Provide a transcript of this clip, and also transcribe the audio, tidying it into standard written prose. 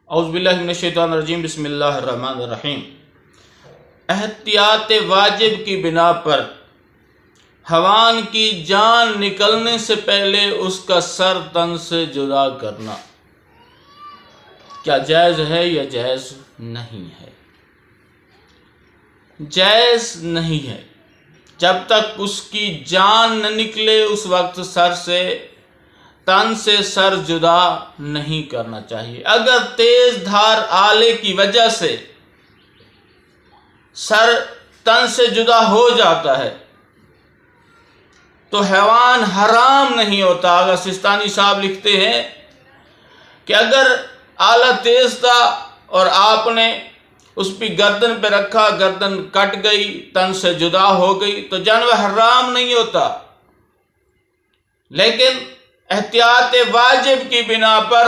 اعوذ باللہ من الشیطان الرجیم، بسم اللہ الرحمن الرحیم۔ احتیاط واجب کی بنا پر حیوان کی جان نکلنے سے پہلے اس کا سر تن سے جدا کرنا کیا جائز ہے یا جائز نہیں ہے؟ جائز نہیں ہے۔ جب تک اس کی جان نہ نکلے اس وقت تن سے سر جدا نہیں کرنا چاہیے۔ اگر تیز دھار آلے کی وجہ سے سر تن سے جدا ہو جاتا ہے تو حیوان حرام نہیں ہوتا۔ اگر سستانی صاحب لکھتے ہیں کہ اگر آلہ تیز تھا اور آپ نے اس پہ گردن پہ رکھا، گردن کٹ گئی، تن سے جدا ہو گئی تو جانور حرام نہیں ہوتا، لیکن احتیاط واجب کی بنا پر